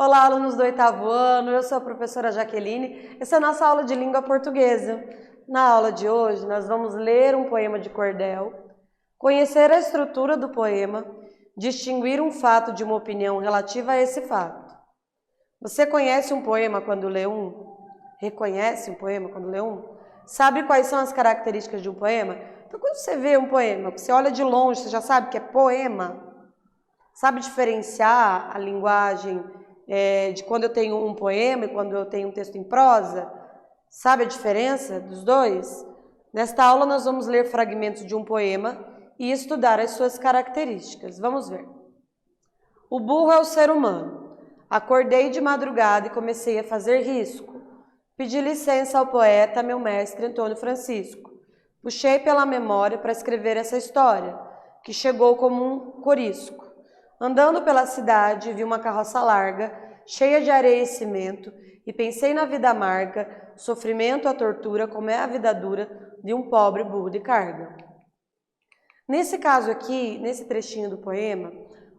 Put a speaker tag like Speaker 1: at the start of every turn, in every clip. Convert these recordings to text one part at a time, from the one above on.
Speaker 1: Olá, alunos do 8º ano, eu sou a professora Jaqueline, essa é a nossa aula de língua portuguesa. Na aula de hoje, nós vamos ler um poema de cordel, conhecer a estrutura do poema, distinguir um fato de uma opinião relativa a esse fato. Você conhece um poema quando lê um? Reconhece um poema quando lê um? Sabe quais são as características de um poema? Então, quando você vê um poema, você olha de longe, você já sabe que é poema? Sabe diferenciar a linguagem de quando eu tenho um poema e quando eu tenho um texto em prosa? Sabe a diferença dos dois? Nesta aula nós vamos ler fragmentos de um poema e estudar as suas características. Vamos ver. O burro é o ser humano. Acordei de madrugada e comecei a fazer risco. Pedi licença ao poeta, meu mestre Antônio Francisco. Puxei pela memória para escrever essa história, que chegou como um corisco. Andando pela cidade, vi uma carroça larga, cheia de areia e cimento, e pensei na vida amarga, sofrimento, a tortura, como é a vida dura de um pobre burro de carga. Nesse caso aqui, nesse trechinho do poema,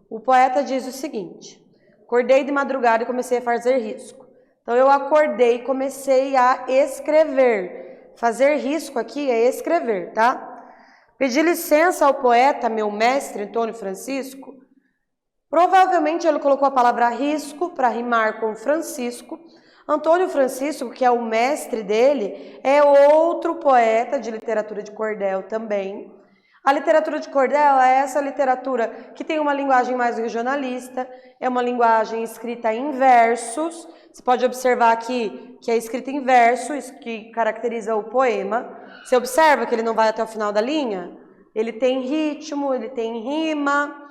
Speaker 1: o poeta diz o seguinte: acordei de madrugada e comecei a fazer risco. Então eu acordei e comecei a escrever. Fazer risco aqui é escrever, tá? Pedi licença ao poeta, meu mestre Antônio Francisco. Provavelmente ele colocou a palavra risco para rimar com Francisco. Antônio Francisco, que é o mestre dele, é outro poeta de literatura de cordel também. A literatura de cordel é essa literatura que tem uma linguagem mais regionalista, é uma linguagem escrita em versos. Você pode observar aqui que é escrita em verso, isso que caracteriza o poema. Você observa que ele não vai até o final da linha? Ele tem ritmo, ele tem rima.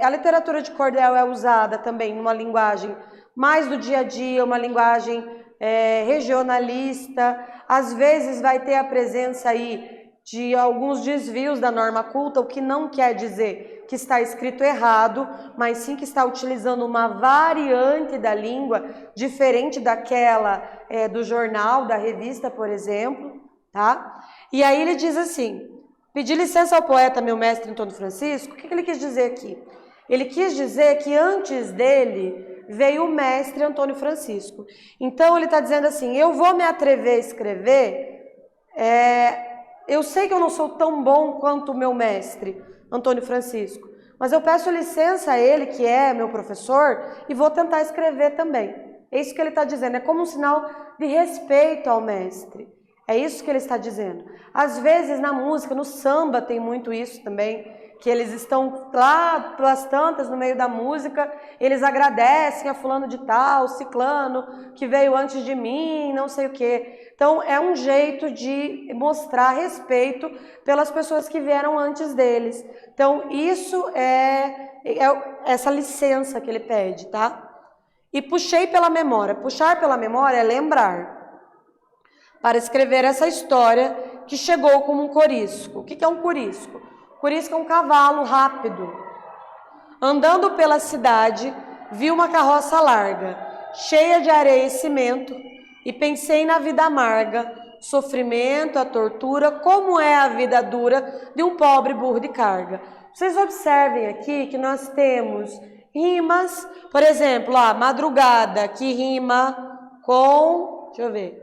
Speaker 1: A literatura de cordel é usada também numa linguagem mais do dia a dia, uma linguagem regionalista. Às vezes vai ter a presença aí de alguns desvios da norma culta, o que não quer dizer que está escrito errado, mas sim que está utilizando uma variante da língua diferente daquela do jornal, da revista, por exemplo, tá? E aí ele diz assim: pedi licença ao poeta, meu mestre Antônio Francisco. O que ele quis dizer aqui? Ele quis dizer que antes dele veio o mestre Antônio Francisco. Então ele está dizendo assim: eu vou me atrever a escrever, eu sei que eu não sou tão bom quanto o meu mestre Antônio Francisco, mas eu peço licença a ele, que é meu professor, e vou tentar escrever também. É isso que ele está dizendo, é como um sinal de respeito ao mestre. É isso que ele está dizendo. Às vezes na música, no samba tem muito isso também, que eles estão lá pelas tantas no meio da música, eles agradecem a fulano de tal, ciclano, que veio antes de mim, não sei o quê. Então é um jeito de mostrar respeito pelas pessoas que vieram antes deles. Então isso é essa licença que ele pede, tá? E puxei pela memória. Puxar pela memória é lembrar, para escrever essa história que chegou como um corisco. O que é um corisco? Corisco é um cavalo rápido. Andando pela cidade, vi uma carroça larga, cheia de areia e cimento, e pensei na vida amarga, sofrimento, a tortura, como é a vida dura de um pobre burro de carga. Vocês observem aqui que nós temos rimas, por exemplo, madrugada, que rima com, deixa eu ver,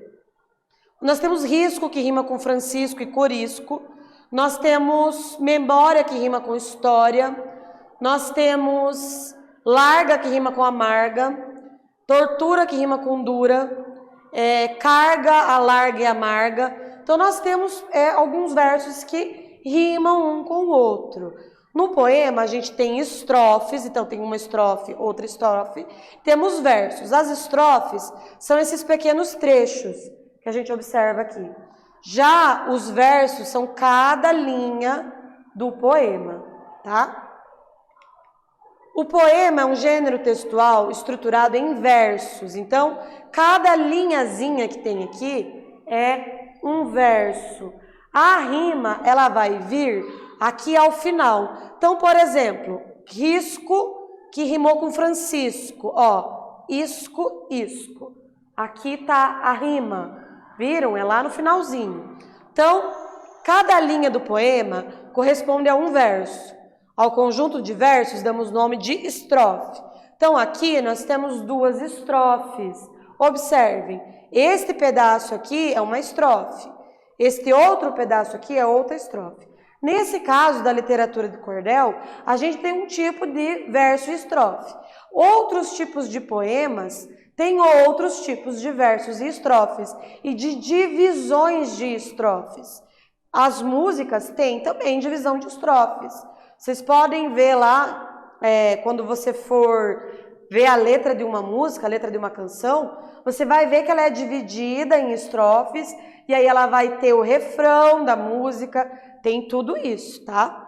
Speaker 1: nós temos risco, que rima com Francisco e corisco. Nós temos memória, que rima com história. Nós temos larga, que rima com amarga. Tortura, que rima com dura. Carga, a larga e amarga. Então nós temos alguns versos que rimam um com o outro. No poema a gente tem estrofes, então tem uma estrofe, outra estrofe. Temos versos. As estrofes são esses pequenos trechos que a gente observa aqui. Já os versos são cada linha do poema, tá? O poema é um gênero textual estruturado em versos. Então, cada linhazinha que tem aqui é um verso. A rima, ela vai vir aqui ao final. Então, por exemplo, risco, que rimou com Francisco. Isco, isco. Aqui está a rima. Viram? É lá no finalzinho. Então, cada linha do poema corresponde a um verso. Ao conjunto de versos damos nome de estrofe. Então, aqui nós temos duas estrofes. Observem, este pedaço aqui é uma estrofe, este outro pedaço aqui é outra estrofe. Nesse caso da literatura de cordel, a gente tem um tipo de verso e estrofe. Outros tipos de poemas têm outros tipos de versos e estrofes e de divisões de estrofes. As músicas têm também divisão de estrofes. Vocês podem ver lá, quando você for ver a letra de uma música, a letra de uma canção, você vai ver que ela é dividida em estrofes, e aí ela vai ter o refrão da música, tem tudo isso, tá?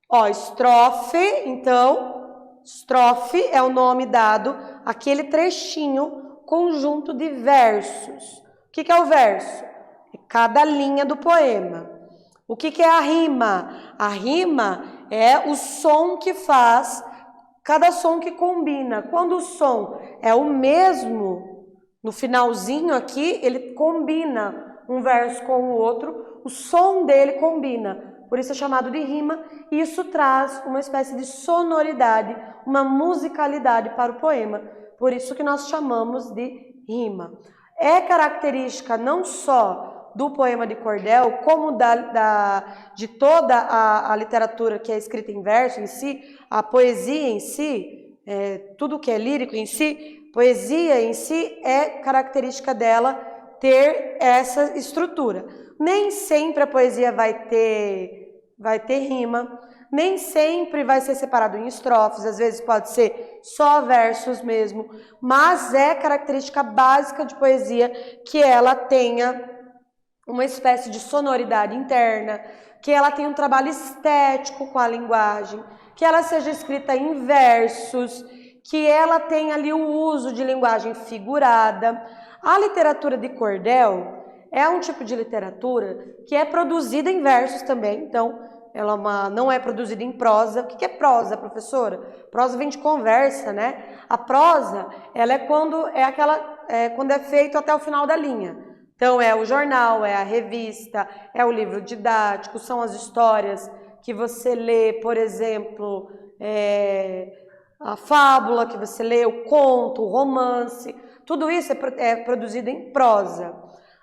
Speaker 1: Ó, estrofe, então, estrofe é o nome dado àquele trechinho, conjunto de versos. O que é o verso? É cada linha do poema. O que é a rima? A rima é o som que faz, cada som que combina. Quando o som é o mesmo, no finalzinho aqui, ele combina um verso com o outro, o som dele combina. Por isso é chamado de rima, e isso traz uma espécie de sonoridade, uma musicalidade para o poema. Por isso que nós chamamos de rima. É característica não só do poema de cordel, como de toda a literatura que é escrita em verso em si, a poesia em si, tudo que é lírico em si, poesia em si é característica dela ter essa estrutura. Nem sempre a poesia vai ter rima, nem sempre vai ser separado em estrofes, às vezes pode ser só versos mesmo, mas é característica básica de poesia que ela tenha uma espécie de sonoridade interna, que ela tenha um trabalho estético com a linguagem, que ela seja escrita em versos, que ela tenha ali o uso de linguagem figurada. A literatura de cordel é um tipo de literatura que é produzida em versos também, então ela não é produzida em prosa. O que é prosa, professora? Prosa vem de conversa, né? A prosa, ela é quando é feito até o final da linha. Então, é o jornal, é a revista, é o livro didático, são as histórias que você lê, por exemplo, a fábula que você lê, o conto, o romance, tudo isso é produzido em prosa.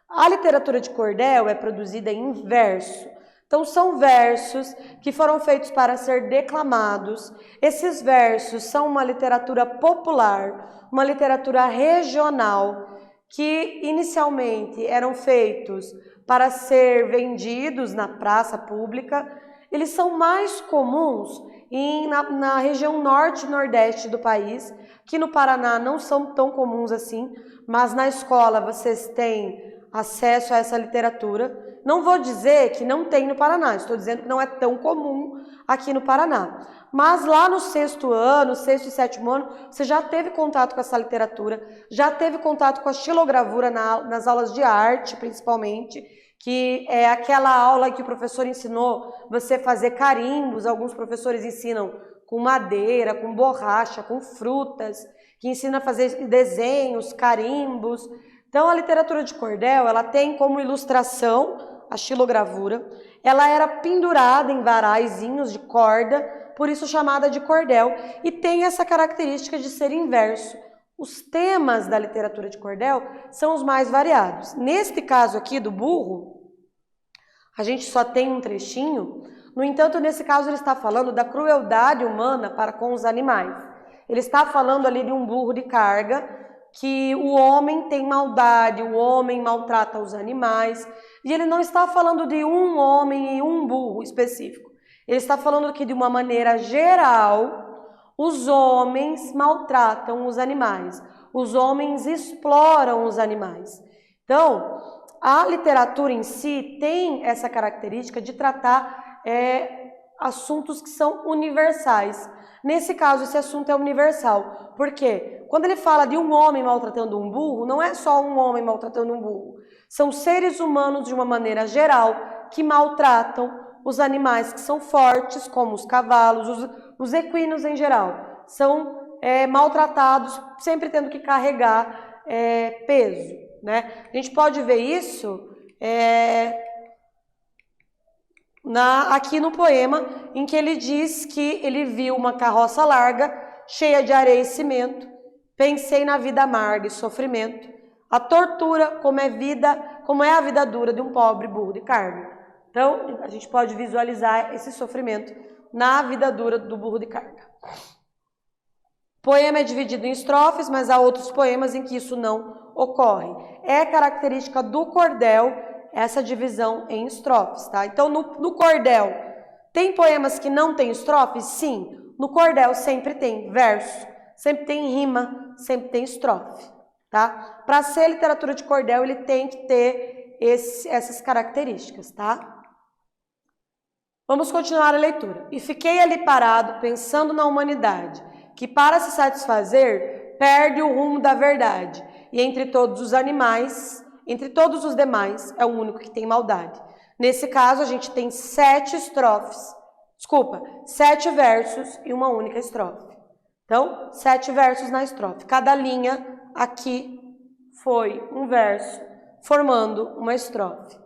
Speaker 1: A literatura de cordel é produzida em verso. Então, são versos que foram feitos para ser declamados. Esses versos são uma literatura popular, uma literatura regional, que inicialmente eram feitos para ser vendidos na praça pública. Eles são mais comuns na região norte e nordeste do país, que no Paraná não são tão comuns assim, mas na escola vocês têm acesso a essa literatura. Não vou dizer que não tem no Paraná, estou dizendo que não é tão comum aqui no Paraná. Mas lá no sexto e sétimo ano, você já teve contato com essa literatura, já teve contato com a xilogravura nas aulas de arte, principalmente, que é aquela aula que o professor ensinou você fazer carimbos. Alguns professores ensinam com madeira, com borracha, com frutas, que ensina a fazer desenhos, carimbos. Então, a literatura de cordel, ela tem como ilustração a xilogravura. Ela era pendurada em varaizinhos de corda, por isso chamada de cordel, e tem essa característica de ser em verso. Os temas da literatura de cordel são os mais variados. Neste caso aqui do burro, a gente só tem um trechinho. No entanto, nesse caso ele está falando da crueldade humana para com os animais. Ele está falando ali de um burro de carga, que o homem tem maldade, o homem maltrata os animais, e ele não está falando de um homem e um burro específico. Ele está falando que, de uma maneira geral, os homens maltratam os animais, os homens exploram os animais. Então, a literatura em si tem essa característica de tratar assuntos que são universais. Nesse caso, esse assunto é universal. Por quê? Quando ele fala de um homem maltratando um burro, não é só um homem maltratando um burro. São seres humanos, de uma maneira geral, que maltratam os animais que são fortes, como os cavalos, os equinos em geral. São maltratados, sempre tendo que carregar peso, né? A gente pode ver isso aqui no poema, em que ele diz que ele viu uma carroça larga cheia de areia e cimento. Pensei na vida amarga e sofrimento. A tortura, como é a vida dura de um pobre burro de carga. Então, a gente pode visualizar esse sofrimento na vida dura do burro de carga. O poema é dividido em estrofes, mas há outros poemas em que isso não ocorre. É característica do cordel essa divisão em estrofes, tá? Então, no cordel, tem poemas que não tem estrofes? Sim. No cordel sempre tem verso, sempre tem rima, sempre tem estrofe, tá? Para ser literatura de cordel, ele tem que ter essas características, tá? Vamos continuar a leitura. E fiquei ali parado, pensando na humanidade, que para se satisfazer, perde o rumo da verdade, e entre todos os animais, entre todos os demais, é o único que tem maldade. Nesse caso, a gente tem 7 versos e uma única estrofe. Então, 7 versos na estrofe. Cada linha aqui foi um verso, formando uma estrofe.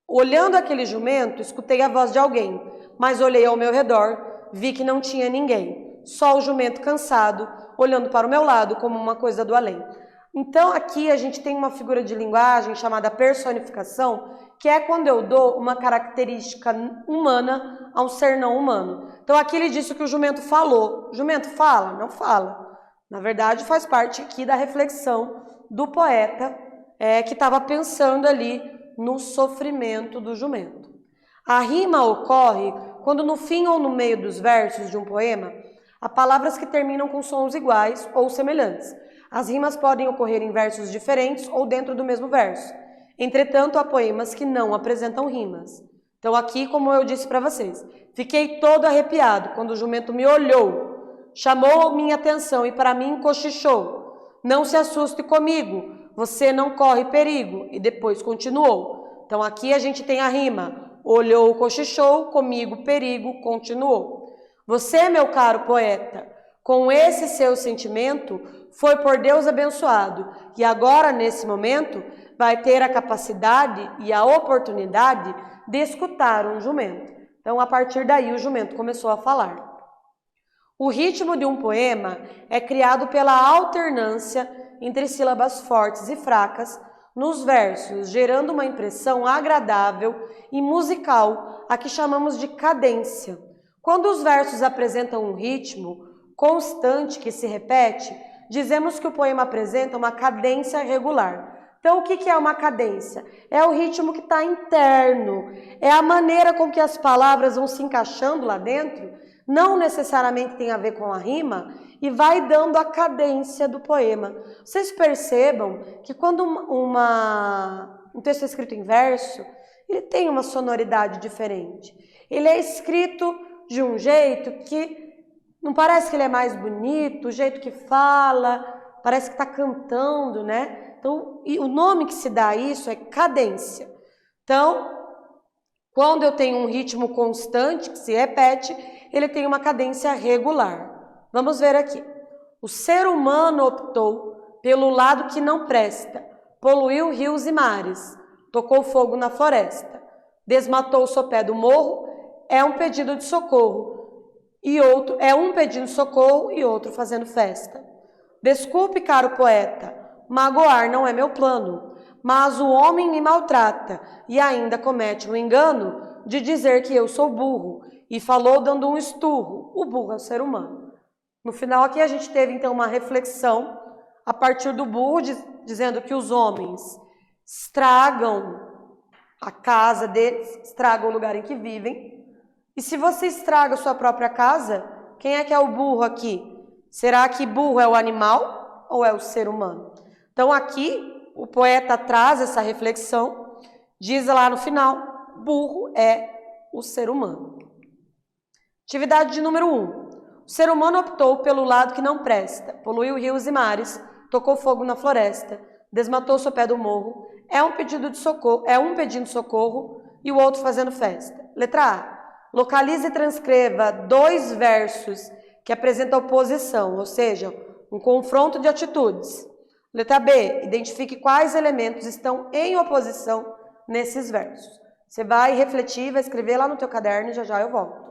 Speaker 1: Olhando aquele jumento, escutei a voz de alguém, mas olhei ao meu redor, vi que não tinha ninguém. Só o jumento cansado, olhando para o meu lado como uma coisa do além. Então, aqui a gente tem uma figura de linguagem chamada personificação, que é quando eu dou uma característica humana a um ser não humano. Então, aqui ele disse que o jumento falou. O jumento fala? Não fala. Na verdade, faz parte aqui da reflexão do poeta que estava pensando ali no sofrimento do jumento. A rima ocorre quando no fim ou no meio dos versos de um poema, há palavras que terminam com sons iguais ou semelhantes. As rimas podem ocorrer em versos diferentes ou dentro do mesmo verso. Entretanto, há poemas que não apresentam rimas. Então aqui, como eu disse para vocês, fiquei todo arrepiado quando o jumento me olhou, chamou minha atenção e para mim cochichou. Não se assuste comigo, você não corre perigo. E depois continuou. Então aqui a gente tem a rima. Olhou, cochichou, comigo perigo, continuou. Você, meu caro poeta, com esse seu sentimento, foi por Deus abençoado. E agora, nesse momento, vai ter a capacidade e a oportunidade de escutar um jumento. Então, a partir daí, o jumento começou a falar. O ritmo de um poema é criado pela alternância entre sílabas fortes e fracas nos versos, gerando uma impressão agradável e musical, a que chamamos de cadência. Quando os versos apresentam um ritmo constante que se repete, dizemos que o poema apresenta uma cadência regular. Então, o que é uma cadência? É o ritmo que está interno, é a maneira com que as palavras vão se encaixando lá dentro, não necessariamente tem a ver com a rima, e vai dando a cadência do poema. Vocês percebam que quando um texto é escrito em verso, ele tem uma sonoridade diferente. Ele é escrito de um jeito que não parece que ele é mais bonito, o jeito que fala, parece que está cantando, né? Então, e o nome que se dá a isso é cadência. Então, quando eu tenho um ritmo constante, que se repete, ele tem uma cadência regular. Vamos ver aqui. O ser humano optou pelo lado que não presta, poluiu rios e mares, tocou fogo na floresta, desmatou o sopé do morro, é um pedido de socorro, e outro é um pedindo socorro e outro fazendo festa. Desculpe, caro poeta, magoar não é meu plano, mas o homem me maltrata e ainda comete o engano de dizer que eu sou burro, e falou dando um esturro. O burro é o ser humano. No final aqui a gente teve então uma reflexão a partir do burro, dizendo que os homens estragam a casa deles, estragam o lugar em que vivem. E se você estraga a sua própria casa, quem é que é o burro aqui? Será que burro é o animal ou é o ser humano? Então aqui o poeta traz essa reflexão, diz lá no final, burro é o ser humano. Atividade de número 1. O ser humano optou pelo lado que não presta, poluiu rios e mares, tocou fogo na floresta, desmatou o sopé do morro, é um pedindo socorro e o outro fazendo festa. Letra A. Localize e transcreva 2 versos que apresentam oposição, ou seja, um confronto de atitudes. Letra B. Identifique quais elementos estão em oposição nesses versos. Você vai refletir, vai escrever lá no teu caderno e já eu volto.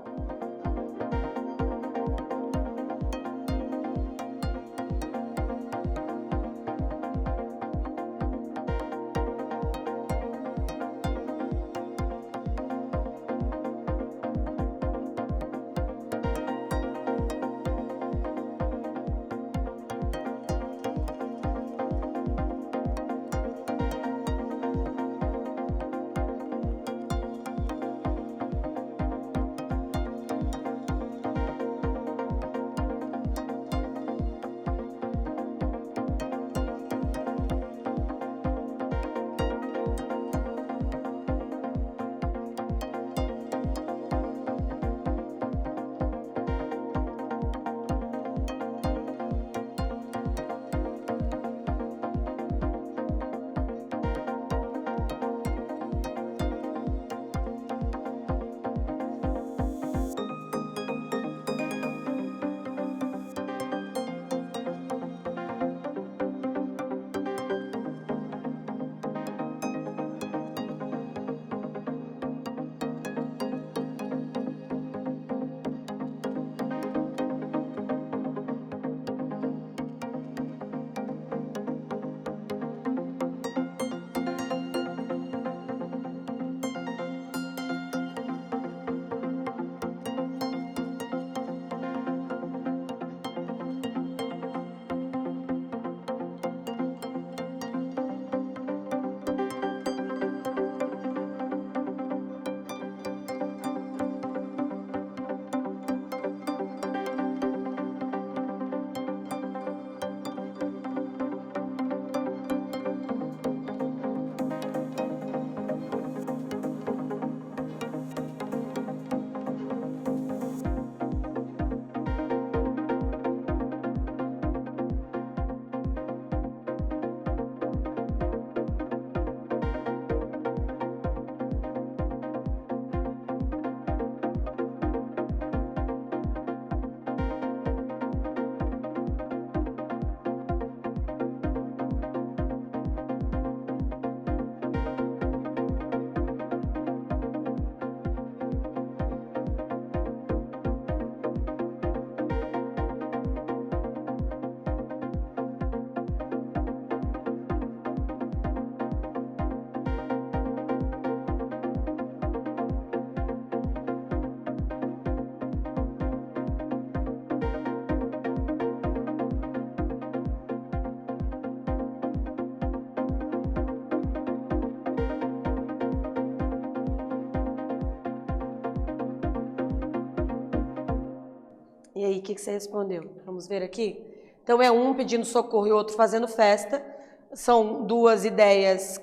Speaker 1: E aí, o que você respondeu? Vamos ver aqui? Então, é um pedindo socorro e outro fazendo festa. São duas ideias,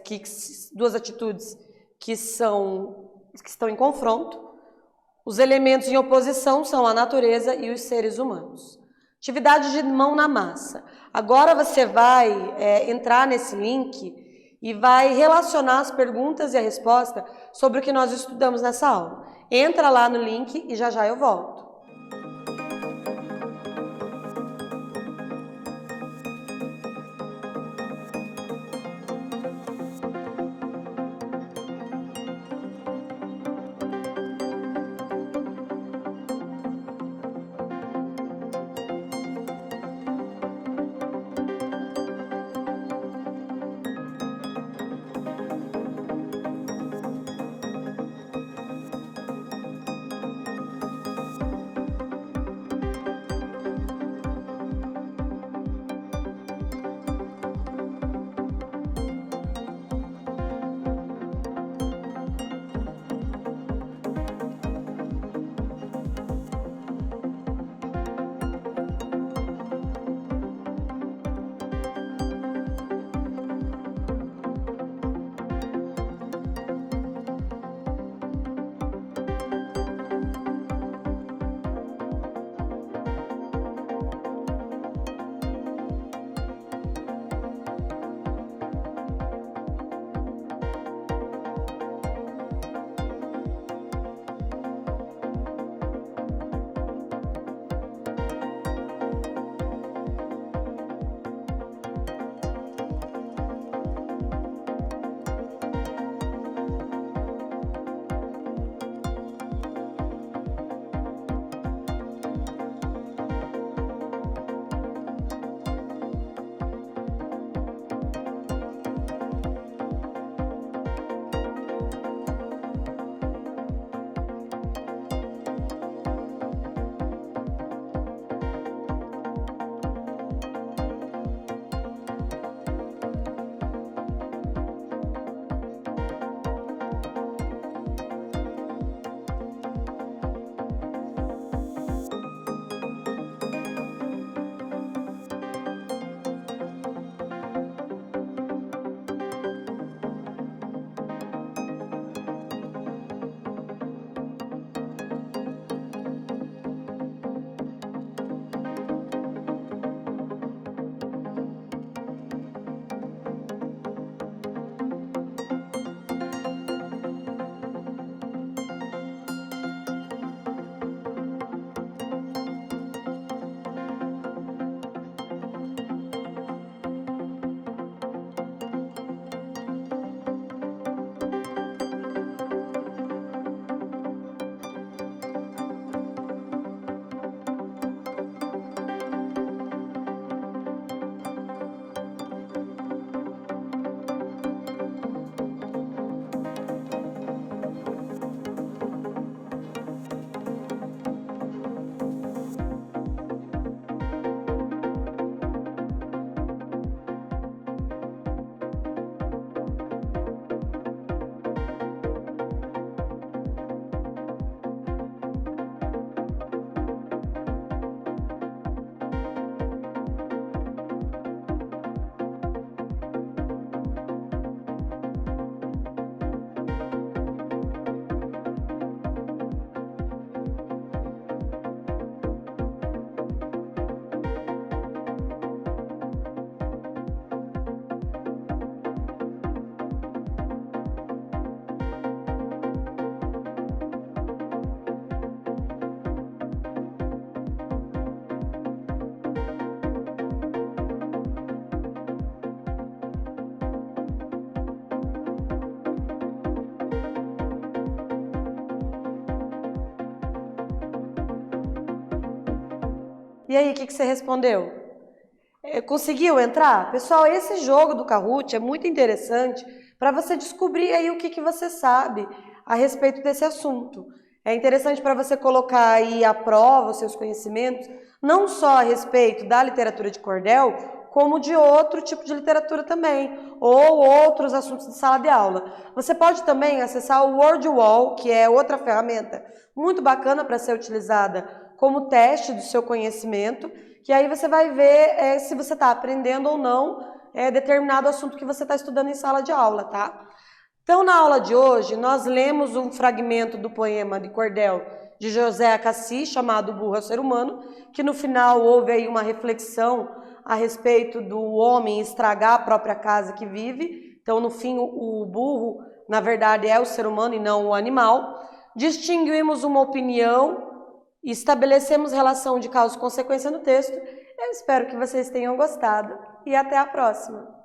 Speaker 1: duas atitudes que estão em confronto. Os elementos em oposição são a natureza e os seres humanos. Atividade de mão na massa. Agora você vai entrar nesse link e vai relacionar as perguntas e a resposta sobre o que nós estudamos nessa aula. Entra lá no link e já já eu volto. E aí, o que você respondeu? Conseguiu entrar? Pessoal, esse jogo do Kahoot é muito interessante para você descobrir aí o que você sabe a respeito desse assunto. É interessante para você colocar aí à prova os seus conhecimentos, não só a respeito da literatura de cordel, como de outro tipo de literatura também, ou outros assuntos de sala de aula. Você pode também acessar o Wordwall, que é outra ferramenta muito bacana para ser utilizada como teste do seu conhecimento, que aí você vai ver se você está aprendendo ou não determinado assunto que você está estudando em sala de aula, tá? Então, na aula de hoje, nós lemos um fragmento do poema de cordel de José Acassi, chamado O Burro é o Ser Humano, que no final houve aí uma reflexão a respeito do homem estragar a própria casa que vive. Então, no fim, o burro, na verdade, é o ser humano e não o animal. Distinguimos uma opinião e estabelecemos relação de causa e consequência no texto. Eu espero que vocês tenham gostado e até a próxima!